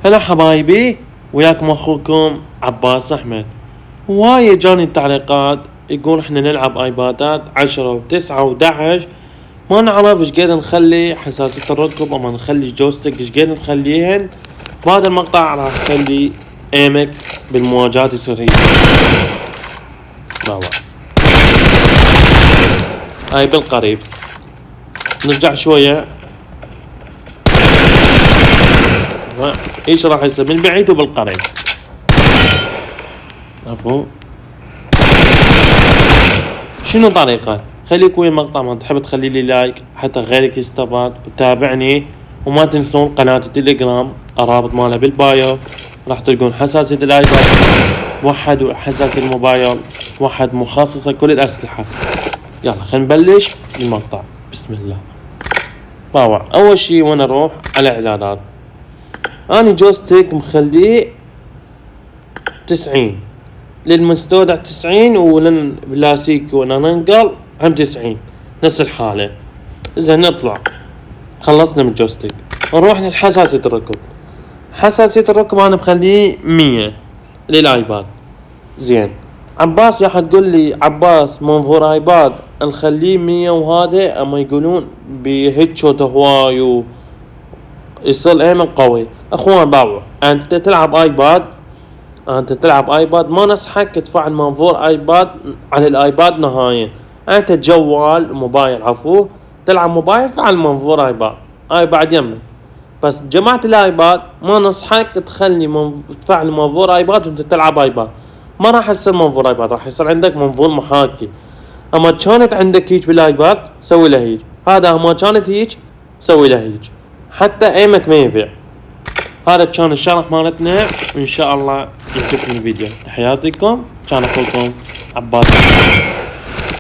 هلا حبايبي، وياكم اخوكم عباس احمد. هواية جاني التعليقات يقول احنا نلعب ايبادات 10 و9 و11 ما نعرف ايش قد نخلي حساسية الركب، اما نخلي جوستيك ايش قد نخليهن. بهذا المقطع راح اخلي ايمك بالمواجهات يصير هيك. هاي بالقريب نرجع شوية. ايش راح يصير من بعيد وبالقريب. عفوا شنو طريقة؟ خليك ويا المقطع، ما تحب تخلي لي لايك حتى غيرك يستفاد وتابعني. وما تنسون قناة التليجرام، الرابط مالها بالبايو. راح تلقون حساسية الايباد وحد، وحساسية الموبايل وحد، مخصصة كل الاسلحة. يلا خلينا نبلش المقطع. بسم الله. باوع اول شي وانا اروح على اعدادات، اني جوستيك مخليه 90 للمستودع 90، وللبلاسيك وانا ننقل هم 90 نفس الحالة. زين نطلع، خلصنا من الجوستيك نروح للحساسية الركب. حساسية الركب انا مخليه 100 للايباد. زين عباس يا حتقول لي عباس منظور ايباد نخليه 100 وهذا، اما يقولون بهيتشوت هواي يصير ايمن قوي. اخوان باوع، انت تلعب ايباد ما نصحك تفعل منظور ايباد على الايباد نهائيا. انت جوال موبايل عفو تلعب موبايل فعل منظور ايباد، هاي بعد يمك. بس جماعة الايباد ما نصحك تخلي تفعل منظور ايباد وانت تلعب ايباد. ما راح يصير منظور ايباد، راح يصير عندك منظور محاكي. اما كانت عندك هيج بالايباد سوي له هيج، هذا ما كانت هيج سوي له هيج، حتى ايمك ما ينفع. هذا كان الشرح مالتنا، وان شاء الله يعجبكم الفيديو. تحياتكم، كان اخوكم عباس.